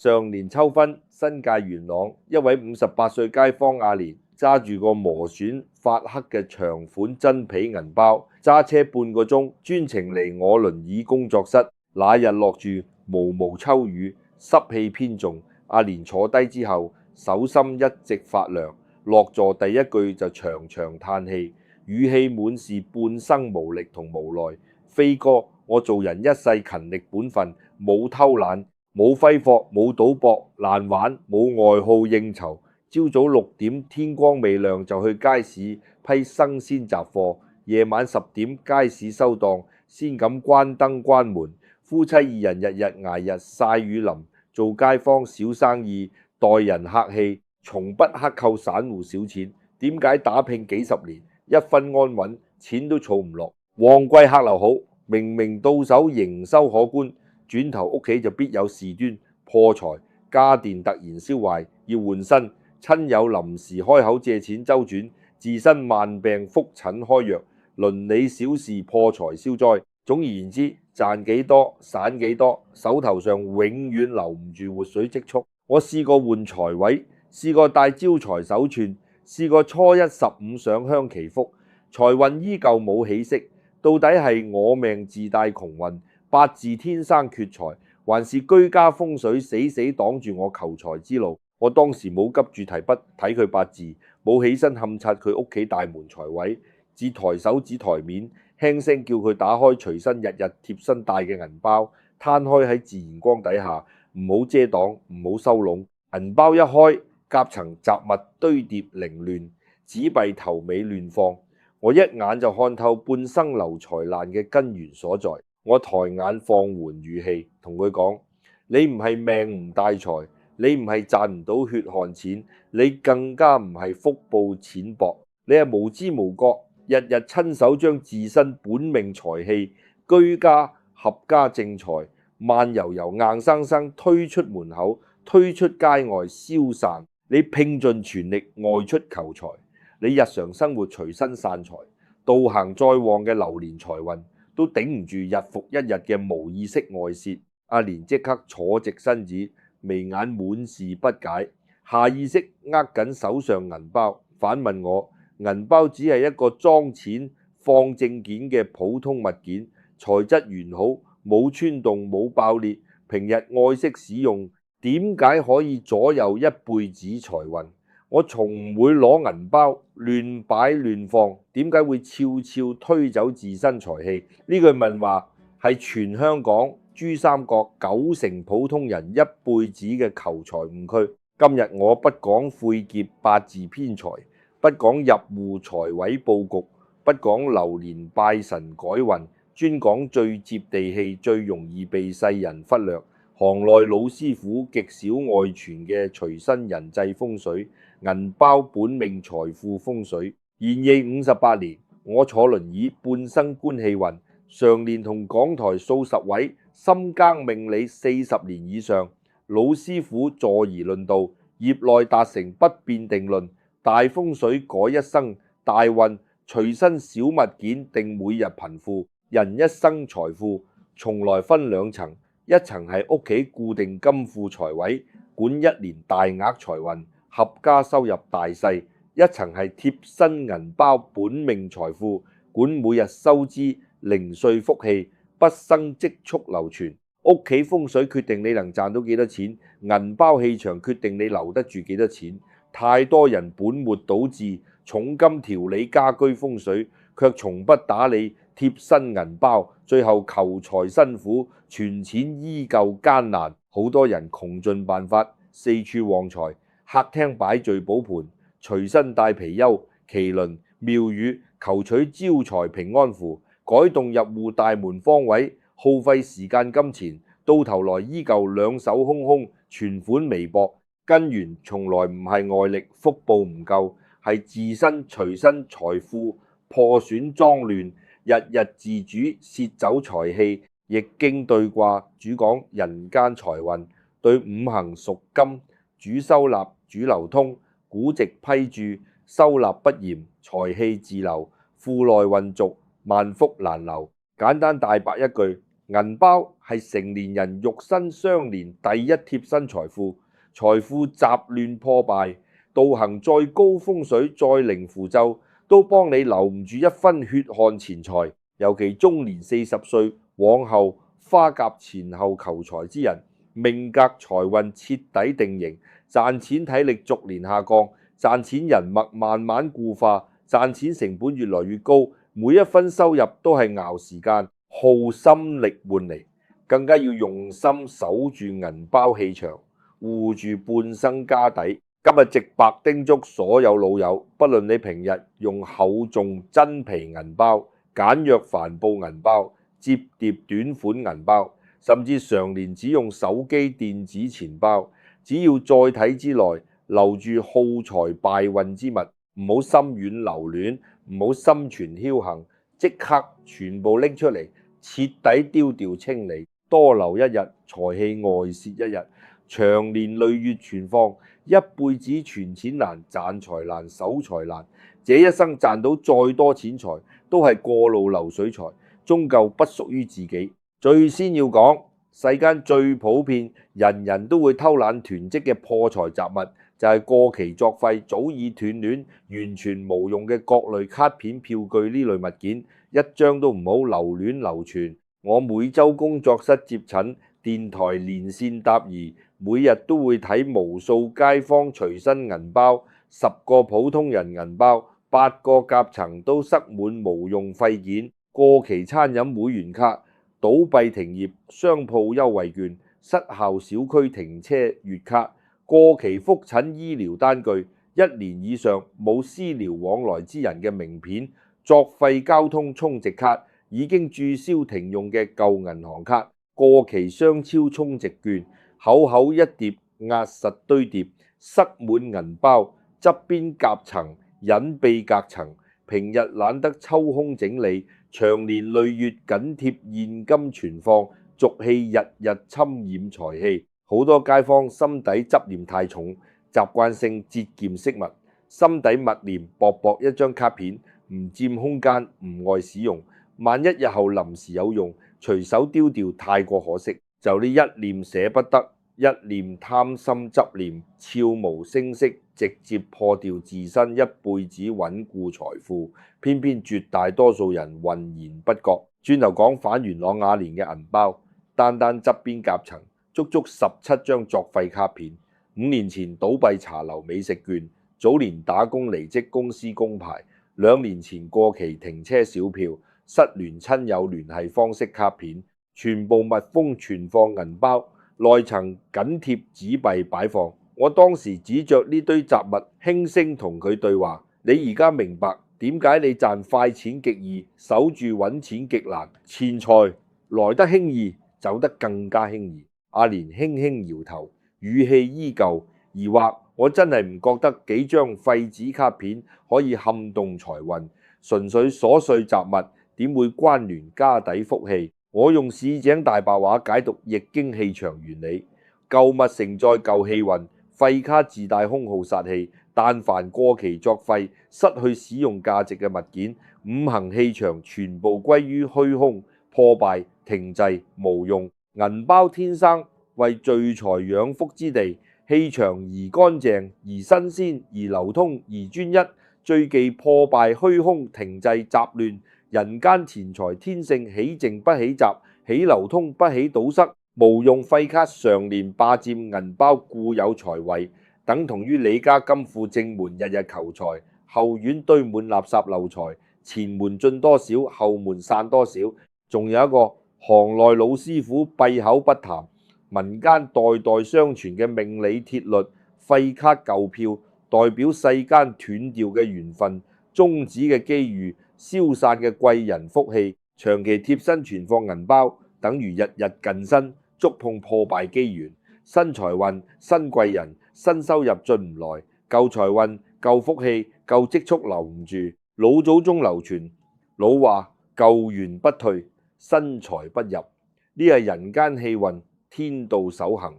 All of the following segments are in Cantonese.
上年秋分，新界元朗一位58歲街坊阿蓮揸住個磨損發黑嘅長款真皮銀包，揸車半個鐘專程嚟我輪椅工作室。那日落住毛毛秋雨，濕氣偏重。阿蓮坐低之後，手心一直發涼，落座第一句就長長嘆氣，語氣滿是半生無力同無奈。飛哥，我做人一世勤力本分，冇偷懶，冇揮霍，冇賭博爛玩，冇外好應酬。朝早6點天光未亮就去街市批生鮮雜貨，夜晚10點街市收檔先敢關燈關門。夫妻二人日日捱日曬雨淋，做街坊小生意，待人客氣，從不克扣散戶小錢。點解打拼幾十年，一分安穩，錢都儲唔落？旺季客流好，明明到手營收可觀，轉頭屋企就必有事端破財，家電突然燒壞要換新，親友臨時開口借錢周轉，自身慢病覆診開藥，鄰里小事破財消災。總而言之，賺幾多散幾多，手頭上永遠留唔住活水積蓄。我試過換財位，試過戴招財手串，試過初一15上香祈福，財運依舊冇起色。到底係我命自帶窮運，八字天生缺財，還是居家風水死死擋住我求財之路？我當時冇急住提筆睇佢八字，冇起身勘察佢屋企大門財位，只抬手指台面，輕聲叫佢打開隨身日日貼身帶嘅銀包，攤開喺自然光底下，唔好遮擋，唔好收攏。銀包一開，夾層雜物堆疊凌亂，紙幣頭尾亂放。我一眼就看透半生流財難嘅根源所在。我抬眼放緩語氣，同佢講：你唔係命唔帶財，你唔係賺唔到血汗錢，你更加唔係福報淺薄，你係無知無覺，日日親手將自身本命財氣、居家合家正財慢悠悠硬生生推出門口，推出街外消散。你拼盡全力外出求財，你日常生活隨身散財，道行再旺嘅流年財運都頂唔住日復一日嘅無意識外泄。阿蓮即刻坐直身子，眉眼滿是不解，下意識握緊手上銀包，反問我：銀包只係一個裝錢放證件嘅普通物件，材質完好，冇穿洞冇爆裂，平日愛惜使用，點解可以左右一輩子財運？我從唔會攞銀包亂擺亂放，點解會悄悄推走自身財氣？呢句問話係全香港珠三角90%普通人一輩子嘅求財誤區。今日我不講晦劫八字偏財，不講入戶財位佈局，不講流年拜神改運，專講最接地氣、最容易被世人忽略，行內老師傅極少外傳嘅隨身人際風水、銀包本命財富風水。延役58年，我坐輪椅半生官氣運，常年同港台數十位深耕命理40年以上老師傅坐而論道，業內達成不變定論：大風水改一生，大運隨身小物件定每日貧富。人一生財富從來分兩層，一層係屋企固定金庫財位，管一年大額財運，合家收入大細；一層係貼身銀包本命財富，管每日收支零碎福氣，不生積蓄流傳。屋企風水決定你能賺到幾多錢，銀包氣場決定你留得住幾多錢。太多人本末倒置，重金調理家居風水，卻從不打理貼身銀包，最後求財辛苦，存錢依舊艱難。好多人窮盡辦法，四處旺財，客廳擺聚寶盤，隨身帶貔貅、麒麟、廟宇，求取招財平安符，改動入戶大門方位，耗費時間金錢，到頭來依舊兩手空空，存款微薄。根源從來唔係外力福報唔夠，係自身隨身財富破損髒亂，日日自主竊走財氣。易經對卦主講人間財運，對五行屬金，主收納主流通，古籍批注收納不嚴，財氣自流，庫內混濁，萬福難留。簡單大白一句，銀包係成年人肉身相連第一貼身財富，財富雜亂破敗，道行再高風水再靈符咒，都幫你留唔住一分血汗錢財。尤其中年40歲往後花甲前後求財之人，命格財運徹底定型，賺錢體力逐年下降，賺錢人脈慢慢固化，賺錢成本越來越高，每一分收入都係熬時間耗心力換嚟，更加要用心守住銀包氣場，護住半生家底。今日直白叮囑所有老友，不論你平日用厚重真皮銀包、簡約帆布銀包、摺疊短款銀包，甚至常年只用手機電子錢包，只要載體之內留住耗財敗運之物，唔好心軟留戀，唔好心存僥倖，即刻全部拎出嚟，徹底丟掉清理，多留一日，財氣外泄一日，長年累月存放，一輩子存錢難，賺財難，守財難。這一生賺到再多錢財，都係過路流水財，終究不屬於自己。最先要講，世間最普遍，人人都會偷懶囤積嘅破財雜物，就係過期作廢、早已斷鏈、完全無用嘅各類卡片、票據呢類物件，一張都唔好留戀流傳。我每周工作室接診、電台連線答疑，每日都會睇無數街坊隨身銀包，10個普通人銀包，8個夾層都塞滿無用廢件、過期餐飲會員卡、倒閉停業商鋪優惠券、失效小區停車月卡、過期覆診醫療單據、1年以上冇私聊往來之人嘅名片、作廢交通充值卡、已經註銷停用嘅舊銀行卡、過期商超充值券，厚厚一疊壓實堆疊，塞滿銀包，側邊夾層隱秘隔層，平日懶得抽空整理，長年累月緊貼現金存放，俗氣日日侵染財氣。好多街坊心底執念太重，習慣性節儉飾物，心底默念薄薄一張卡片，唔佔空間，唔愛使用。萬一日後臨時有用，隨手丟掉太過可惜。就呢一念捨不得，一念貪心執念，悄無聲息，直接破掉自身一輩子穩固財富。偏偏絕大多數人渾然不覺。轉頭講返元朗雅年嘅銀包，單單側邊夾層足足17張作廢卡片，5年前倒閉茶樓美食券，早年打工離職公司工牌，2年前過期停車小票，失聯親友聯繫方式卡片，全部密封存放銀包，內層緊貼紙幣擺放。我當時指着呢堆雜物，輕聲同佢對話：你而家明白點解你賺快錢極易，守住揾錢極難？錢財來得輕易，走得更加輕易。阿蓮輕輕搖頭，語氣依舊，疑惑：我真係唔覺得幾張廢紙卡片可以撼動財運，純粹瑣碎雜物點會關聯家底福氣？我用市井大白話解讀易經氣場原理：舊物承載舊氣運，廢卡自帶凶耗煞氣。但凡過期作廢、失去使用價值嘅物件，五行氣場全部歸於虛空、破敗、停滯、無用。銀包天生為聚財養福之地，氣場而乾淨、而新鮮、而流通、而專一，最忌破敗、虛空、停滯、雜亂。人間錢財天性喜靜不喜雜，喜流通不喜堵塞。無用廢卡常年霸佔銀包固有財位，等同於李家金庫正門日日求財，後院堆滿垃圾漏財，前門進多少，後門散多少。仲有一個行內老師傅閉口不談，民間代代相傳嘅命理鐵律：廢卡舊票代表世間斷掉嘅緣分、終止嘅機遇、消散嘅貴人福氣。長期貼身存放銀包，等於日日近身，觸碰破敗機緣。新財運、新貴人、新收入進唔來，舊財運、舊福氣、舊積蓄留唔住。老祖宗流傳老話：舊緣不退，新財不入。呢係人間氣運，天道守恒，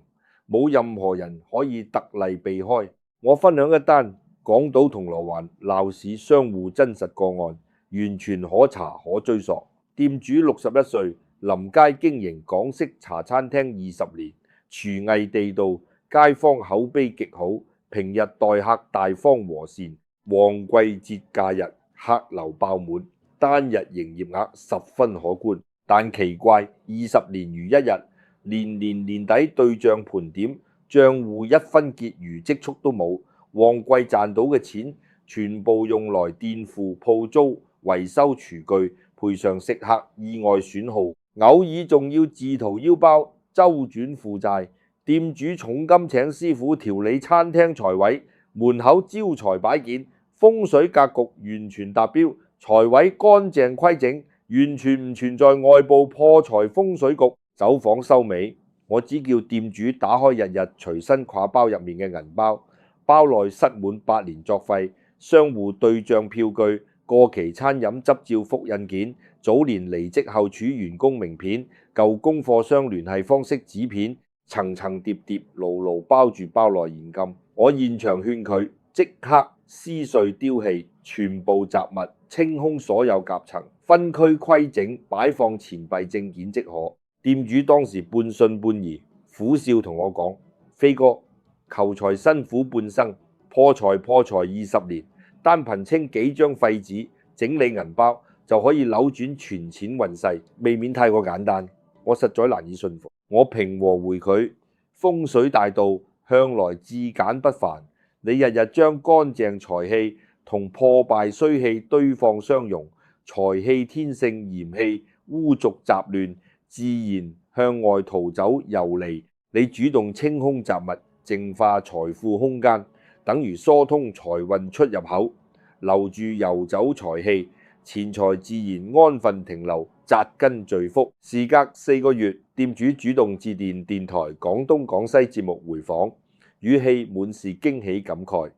冇任何人可以特例避開。我分享一單港島銅鑼灣鬧市商戶真實個案，完全可查可追溯。店主61歲，臨街經營港式茶餐廳20年，廚藝地道，街坊口碑極好。平日待客大方和善，旺季節假日客流爆滿，單日營業額十分可觀。但奇怪，20年如一日，年底對賬盤點，賬戶一分結餘積蓄都冇。旺季賺到嘅錢全部用來墊付鋪租、維修廚具、賠償食客意外損耗，偶爾仲要自掏腰包周轉負債。店主重金請師傅調理餐廳財位，門口招財擺件，風水格局完全達標，財位乾淨規整，完全唔存在外部破財風水局。走訪收尾，我只叫店主打開日日隨身挎包入面嘅銀包，包內塞滿8年作廢、商戶對賬票據、過期餐飲執照複印件、早年離職後處員工名片、舊供貨商聯繫方式紙片，層層疊疊，牢牢包住包內現金。我現場勸佢即刻撕碎丟棄，全部雜物清空所有夾層，分區規整擺放錢幣證件即可。店主當時半信半疑，苦笑同我講：飛哥，求財辛苦半生，破財20年，單憑清幾張廢紙整理銀包就可以扭轉存錢運勢，未免太過簡單，我實在難以信服。我平和回佢：風水大道向來至簡不繁，你日日將乾淨財氣同破敗衰氣堆放相容，財氣天性嫌棄污濁雜亂，自然向外逃走游離。你主動清空雜物，淨化財富空間，等於疏通財運出入口，留住游走財氣，錢財自然安分停留，扎根聚福。事隔4個月，店主主動致電電台廣東廣西節目回訪，語氣滿是驚喜感慨。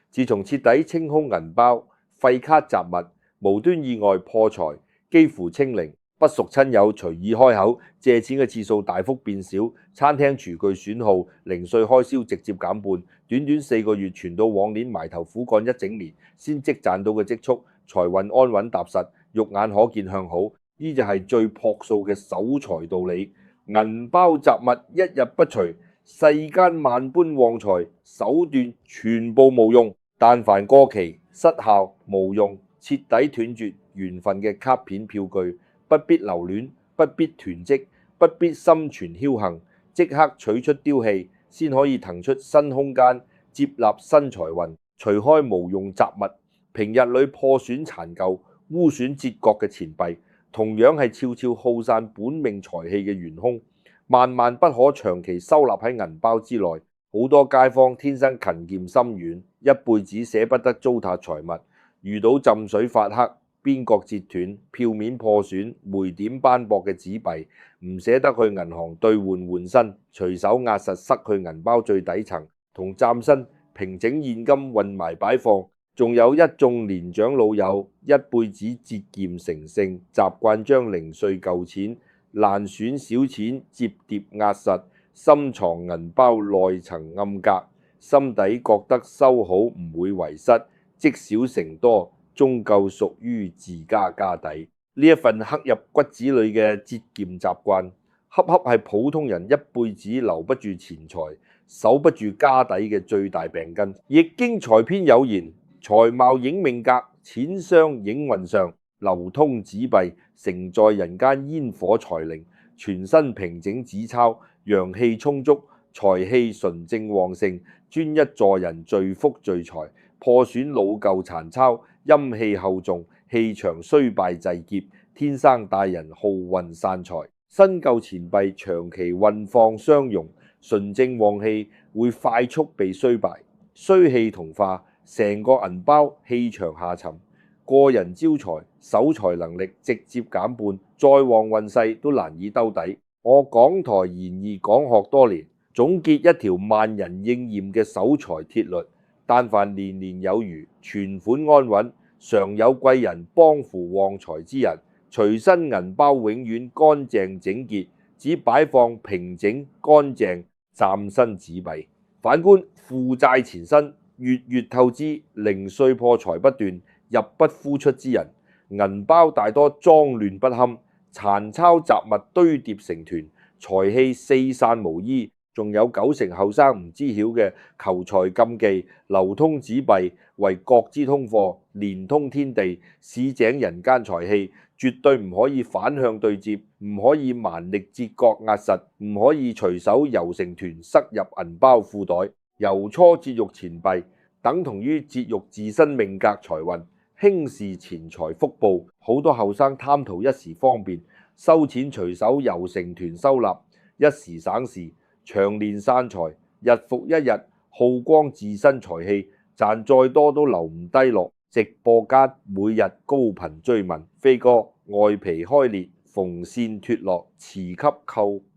自從徹底清空銀包、廢卡雜物、無端意外破財，幾乎清零。不熟親友隨意開口借錢嘅次數大幅變少，餐廳廚具損耗、零碎開銷直接減半。短短4個月，傳到往年埋頭苦幹一整年先積賺到嘅積蓄，財運安穩踏實，肉眼可見向好。呢就係最樸素嘅守財道理。銀包雜物一日不除，世間萬般旺財手段全部無用。但凡過期、失效、無用、徹底斷絕緣分嘅卡片票據，不必留戀，不必囤積，不必心存僥倖，即刻取出丟棄，先可以騰出新空間，接納新財運，除開無用雜物。平日裏破損殘舊、污損折角嘅錢幣，同樣係悄悄耗散本命財氣嘅元兇，萬萬不可長期收納喺銀包之內。好多街坊天生勤儉心軟，一輩子捨不得糟蹋財物，遇到浸水發黑、邊角折斷、票面破損、霉點斑駁嘅紙幣，唔捨得去銀行兌換新，隨手壓實塞去銀包最底層，同嶄新平整現金混埋擺放。仲有一眾年長老友，一輩子節儉成性，習慣將零碎舊錢、爛損小錢摺疊壓實，深藏銀包內層暗格，心底覺得收好唔會遺失，積少成多，終究屬於自家家底。呢一份刻入骨子裏嘅節儉習慣，恰恰係普通人一輩子留不住錢財、守不住家底嘅最大病根。易經財篇有言：財貌影命格，錢商影運上。流通紙幣承載人間煙火財靈，全身平整紙鈔，陽氣充足，財氣純正旺盛，專一助人聚福聚財。破損老舊殘鈔，陰氣厚重，氣場衰敗滯劫，天生帶人耗運散財。新舊錢幣長期運放相容，純正旺氣會快速被衰敗，衰氣同化，成個銀包氣場下沉，個人招財、守財能力直接減半，再旺運勢都難以兜底。我港台研義講學多年，總結一條萬人應驗嘅守財鐵律：但凡年年有餘、存款安穩、常有貴人幫扶旺財之人，隨身銀包永遠乾淨整潔，只擺放平整乾淨嶄新紙幣。反觀負債纏身、月月透支、零碎破財不斷、入不敷出之人，銀包大多髒亂不堪，殘鈔雜物堆疊成團，財氣四散無依，仲有90%後生唔知曉嘅求財禁忌，流通紙幣為國之通貨，連通天地，市井人間財氣，絕對唔可以反向對接，唔可以蠻力折割壓實，唔可以隨手揉成團塞入銀包褲袋。由初節育錢幣，等同於節育自身命格財運，輕視錢財福報。好多後生貪圖一時方便，收錢隨手揉成團收納，一時省事，長年散財，日復一日耗光自身財氣，賺再多都留唔低落。直播間每日高頻追問，飛哥，外皮開裂，縫線脫落，遲給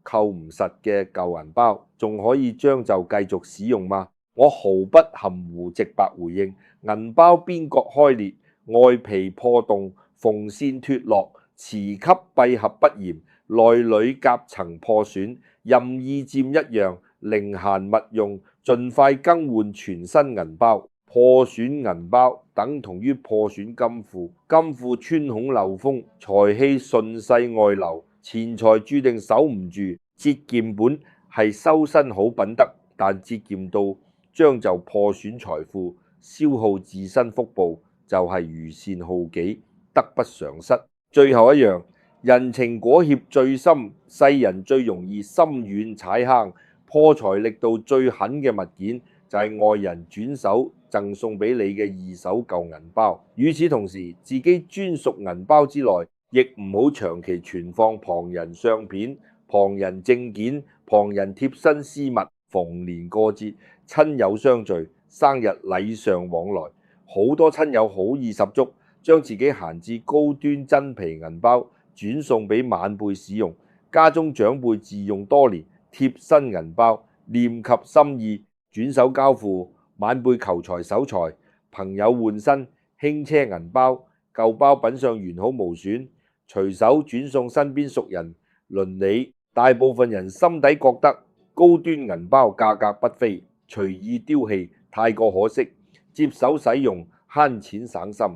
扣唔實嘅舊銀包，仲可以將就繼續使用嗎？我毫不含糊直白回應，銀包邊角開裂，外皮破洞，縫線脫落，磁吸閉合不嚴，內裏夾層破損，任意佔一樣，零閒勿用，盡快更換全新銀包。破損銀包等同於破損金庫，金庫穿孔漏風，財氣順勢外流，錢財注定守唔住。節儉本係修身好品德，但節儉到將就破損財富，消耗自身福報，就係愚善好己，得不償失。最後一樣，人情裹挾最深，世人最容易心軟踩坑，破財力度最狠嘅物件就係外人轉手贈送俾你嘅二手舊銀包。與此同時，自己專屬銀包之內，亦唔好長期存放旁人相片、旁人證件、旁人貼身私物。逢年過節、親友相聚、生日禮尚往來，好多親友好意十足，將自己閒置高端真皮銀包轉送俾晚輩使用。家中長輩自用多年，貼身銀包念及心意，轉手交付。晚輩求財守財，朋友換新輕車銀包，舊包品相完好無損，隨手轉送身邊熟人鄰里。大部分人心底覺得高端銀包價格不菲，隨意丟棄太過可惜，接手使用慳錢省心，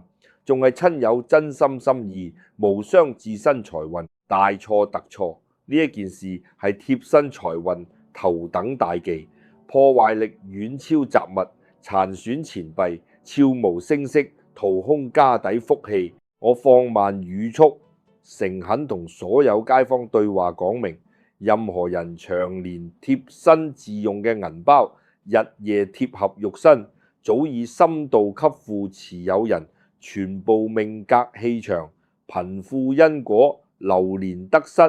仲係親友真心心意，無傷自身財運，大錯特錯。呢一件事係貼身財運頭等大忌，破壞力遠超雜物，殘損錢幣，悄無聲息掏空家底福氣。我放慢語速，誠懇同所有街坊對話講明，任何人長年貼身自用嘅銀包，日夜貼合肉身，早已深度給付持有人全部命格氣場、貧富因果、流年得失、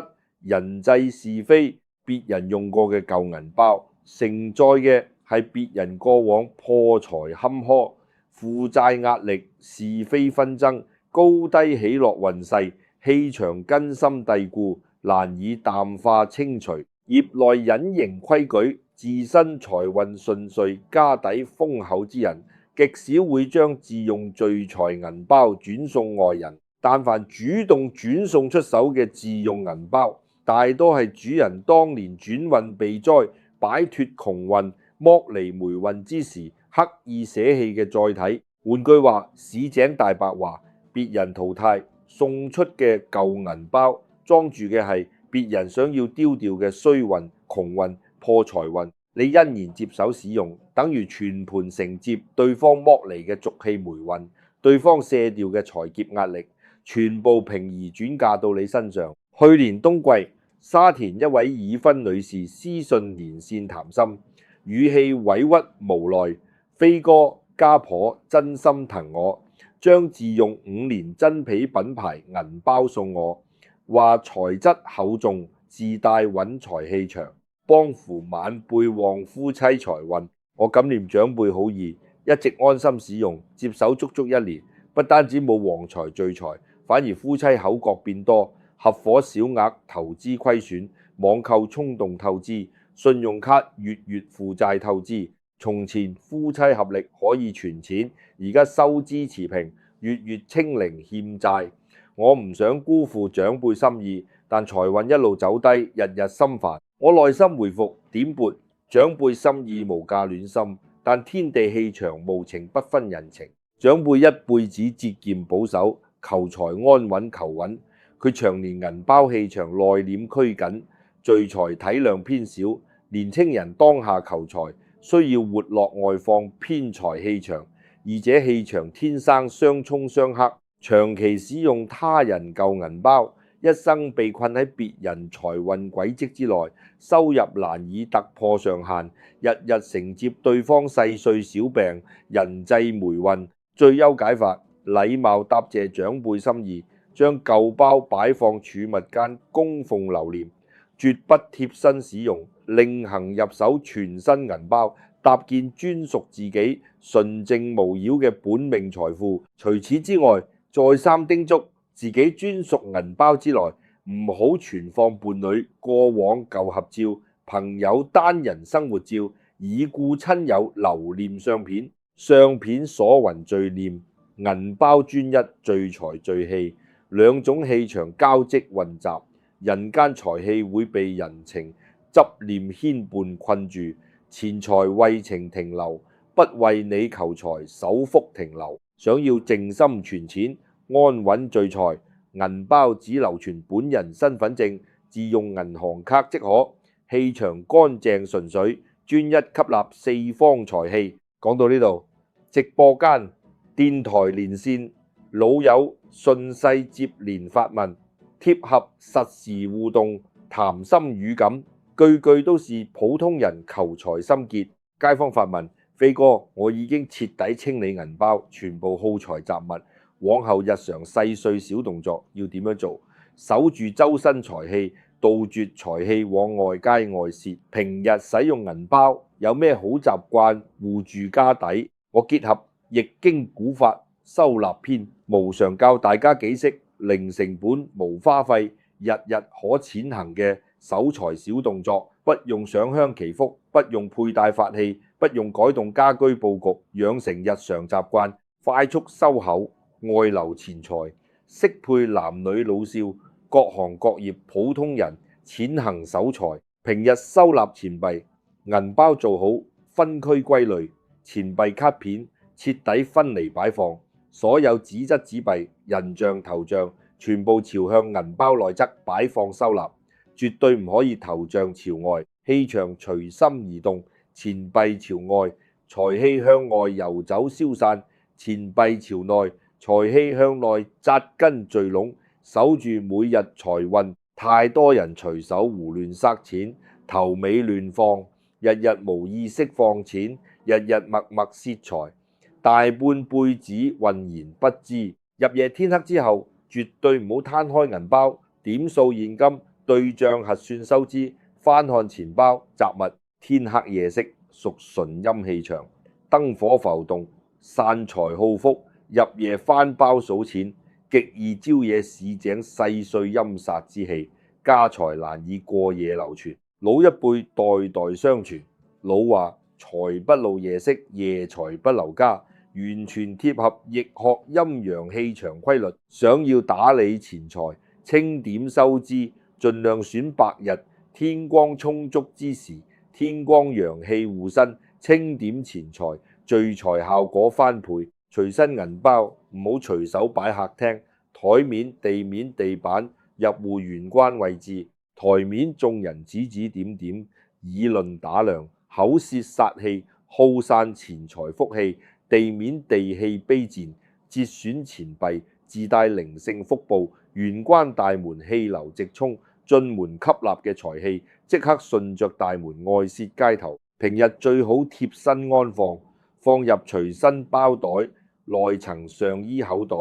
人際是非。別人用過嘅舊銀包，承載嘅係別人過往破財坎坷、負債壓力、是非紛爭、高低起落運勢，氣場根深蒂固，難以淡化清除。業內隱形規矩，自身財運順遂、家底豐厚之人，極少會將自用聚財銀包轉送外人。但凡主動轉送出手嘅自用銀包，大多係主人當年轉運避災、擺脫窮運、剝離霉運之時刻意捨棄嘅載體。換句話，市井大白話，別人淘汰送出嘅舊銀包，裝住嘅係別人想要丟掉嘅衰運、窮運、破財運。你欣然接手使用，等於全盤承接對方剝離嘅俗氣霉運，對方卸掉嘅財劫壓力，全部平移轉嫁到你身上。去年冬季，沙田一位已婚女士私信連線談心，語氣委屈無奈，飛哥家婆真心疼我，將自用5年真皮品牌銀包送我，話材質厚重，自帶穩財氣場，幫扶晚輩旺夫妻財運。我感念長輩好意，一直安心使用，接手足足1年，不單止冇旺財聚財，反而夫妻口角變多，合夥小額投資虧損，網購衝動透支，信用卡月負債透支。從前夫妻合力可以存錢，而家收支持平，月清零欠債。我唔想辜負長輩心意，但財運一路走低，日日心煩。我內心回復點撥，長輩心意無價暖心，但天地氣場無情不分人情。長輩一輩子節儉保守，求財安穩求穩，佢長年銀包氣場內斂拘謹，聚財體量偏少。年青人當下求財，需要活絡外放偏財氣場，二者氣場天生相沖相克，長期使用他人舊銀包，一生被困喺別人財運軌跡之內，收入難以突破上限，日日承接對方細碎小病，人際霉運。最優解法，禮貌答謝長輩心意，將舊包擺放儲物間供奉留念，絕不貼身使用，另行入手全新銀包，搭建專屬自己純淨無擾嘅本命財富。除此之外，再三叮囑自己專屬銀包之內唔好存放伴侶過往舊合照、朋友單人生活照、已故親友留念相片。相片所云聚念，銀包專一聚財聚氣，兩種氣場交織混雜，人間財氣會被人情執念牽絆困住，錢財為情停留，不為你求財手福停留。想要靜心存錢，安穩聚財，銀包只留存本人身份證，自用銀行卡即可。氣場乾淨純粹，專一吸納四方財氣。講到呢度，直播間電台連線，老友順勢接連發問，貼合實時互動，談心語感，句句都是普通人求財心結。街坊發問：飛哥，我已經徹底清理銀包，全部耗財雜物，往後日常細碎小動作要點樣做？守住周身財氣，杜絕財氣往外街外泄。平日使用銀包有咩好習慣護住家底？我結合易經古法收納篇，無償教大家幾式零成本無花費，日日可踐行嘅守財小動作。不用上香祈福，不用佩戴法器，不用改動家居佈局，養成日常習慣，快速收口，外流錢財，適配男女老少，各行各業普通人踐行守財。平日收納錢幣，銀包做好分區歸類，錢幣卡片徹底分離擺放，所有紙質紙幣、人像頭像全部朝向銀包內側擺放收納，絕對唔可以頭像朝外，氣場隨心移動，錢幣朝外，財氣向外遊走消散，錢幣朝內，財氣向內紮根聚攏，守住每日財運。太多人隨手胡亂塞錢，頭尾亂放，日日無意識放錢，日日默默竊財，大半輩子渾然不知。入夜天黑之後，絕對唔好攤開銀包，點數現金，對賬核算收支，翻看錢包雜物。天黑夜色屬純陰氣場，燈火浮動，散財耗福。入夜翻包數錢，極易招惹市井細碎陰煞之氣，家財難以過夜流傳。老一輩代代相傳，老話財不露夜色，夜財不留家，完全貼合易學陰陽氣場規律。想要打理錢財，清點收支，盡量選白日天光充足之時，天光陽氣護身，清點錢財，聚財效果翻倍。隨身銀包唔好隨手擺客廳、台面、地面、地板、入戶玄關位置。台面眾人指指點點，議論打量，口舌殺氣，耗散錢財福氣。地面地氣卑賤，節選錢幣，自帶靈性福報。玄關大門氣流直衝，進門吸納嘅財氣即刻順着大門外泄街頭。平日最好貼身安放，放入隨身包袋、內層上衣口袋，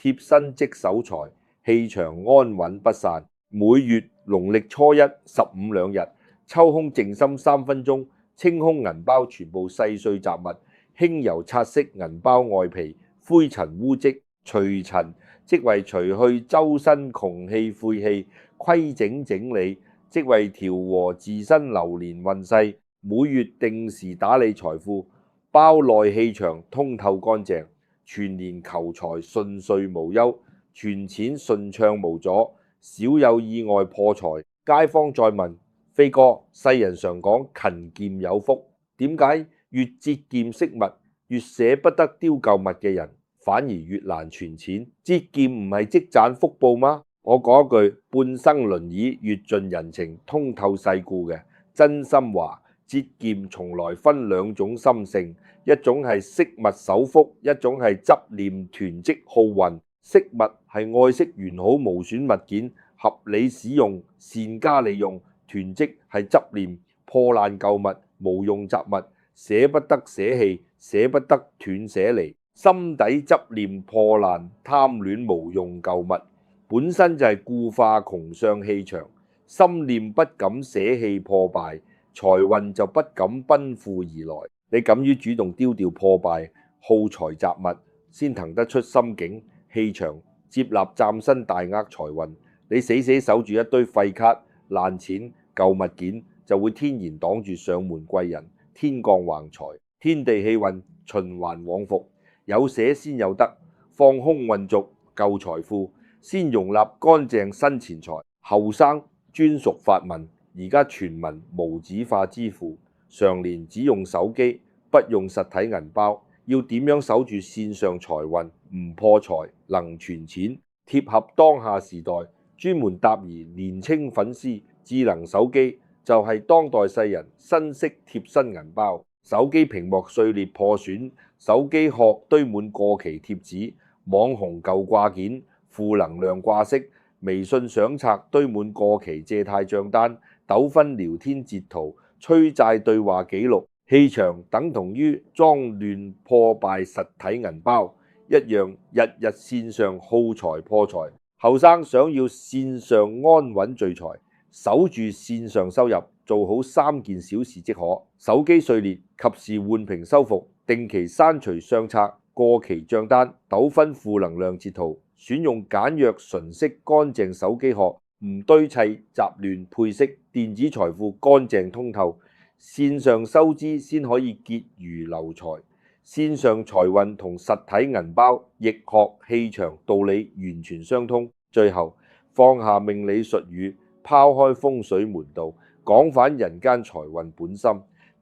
貼身即守財，氣場安穩不散。每月農曆初一、15兩日，抽空靜心3分鐘，清空銀包全部細碎雜物，輕柔擦拭銀包外皮，灰塵污跡，除塵即為除去周身窮氣晦氣，規整整理即為調和自身流年運勢。每月定時打理財富，包內氣場通透乾淨，全年求財順遂無憂，存錢順暢無阻，少有意外破財。街坊再問：飛哥，世人常講勤儉有福，點解越節儉惜物，越捨不得丟舊物嘅人，反而越難存錢？節儉唔係積攢福報嗎？我講一句，半生輪椅，閱盡人情，通透世故嘅真心話。節儉從來分兩種心性，一種係惜物守福，一種係執念囤積耗運。惜物係愛惜完好無損物件，合理使用，善加利用；囤積係執念破爛舊物、無用雜物，捨不得捨棄，捨不得斷捨離。心底執念破爛貪戀無用舊物，本身就係固化窮相氣場，心念不敢捨棄破敗，財運就不敢奔赴而來。你敢於主動丟掉破敗耗財雜物，先騰得出心境氣場，接納嶄新大額財運。你死死守住一堆廢卡爛錢舊物件，就會天然擋住上門貴人，天降橫財，天地氣運循環往復。有捨先有得，放空運續舊財富，先容納乾淨新錢財。後生專屬發問，而家全民無紙化支付，常年只用手機，不用實體銀包。要點樣守住線上財運，唔破財，能存錢，貼合當下時代，專門答疑年青粉絲。智能手機就係當代世人新式貼身銀包。手機屏幕碎裂破損，手機殼堆滿過期貼紙，網紅舊掛件，負能量掛飾，微信相冊堆滿過期借貸帳單，糾紛聊天截圖，催債對話記錄。氣場等同於髒亂破敗實體銀包一樣，日日線上耗財破財。後生想要線上安穩聚財，守住線上收入，做好3件小事即可。手機碎裂，及時換屏修復，定期刪除相冊過期帳單，糾紛負能量截圖，選用簡約純色乾淨手機殼，唔堆砌雜亂配飾，電子財富乾淨通透。線上收支先可以結餘留財，線上財運同實體銀包易學氣場道理完全相通。最後放下命理術語，拋開風水門道，講返人間財運本心，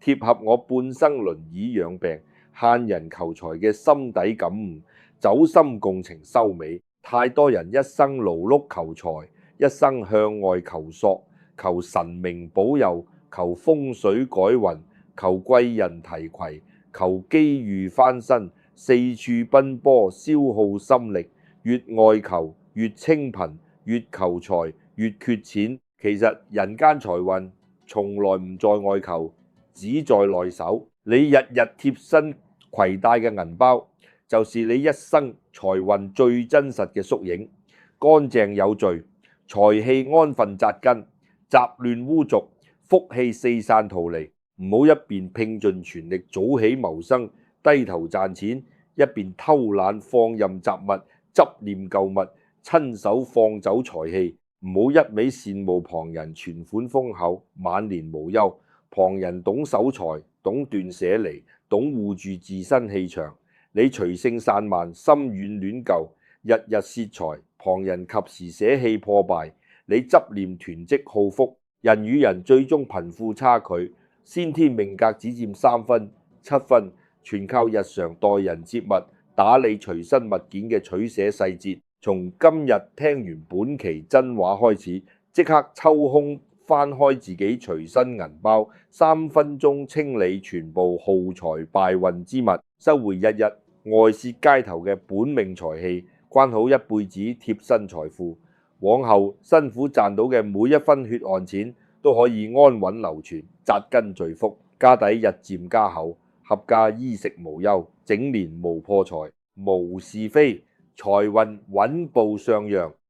貼合我半生輪椅養病、慳人求財嘅心底感悟，走心共情收尾。太多人一生勞碌求財，一生向外求索，求神明保佑，求風水改運，求貴人提攜，求機遇翻身，四處奔波消耗心力，越外求越清貧，越求財越缺錢。其實人間財運從來唔在外求，只在內守。你日日貼身攜帶嘅銀包，就是你一生財運最真實嘅縮影。乾淨有序，財氣安分紮根，雜亂污濁，福氣四散逃離。唔好一邊拼盡全力早起謀生，低頭賺錢，一邊偷懶放任雜物，執念舊物，親手放走財氣。唔好一味羨慕旁人存款豐厚，晚年無憂。旁人懂守財，懂斷捨離，懂護住自身氣場。你隨性散漫，心軟亂舊，日日竊財。旁人及時捨棄破敗，你執念囤積耗福。人與人最終貧富差距，先天命格只佔3分7分，全靠日常待人接物、打理隨身物件嘅取捨細節。從今日聽完本期真話開始，即刻抽空翻開自己隨身銀包，3分鐘清理全部耗財敗運之物，收回日日外泄街頭嘅本命財氣，關好一輩子貼身財富。往後辛苦賺到嘅每一分血汗錢，都可以安穩流傳，紮根聚福，家底日漸加厚，合家衣食無憂，整年無破財，無是非，財運穩步上揚。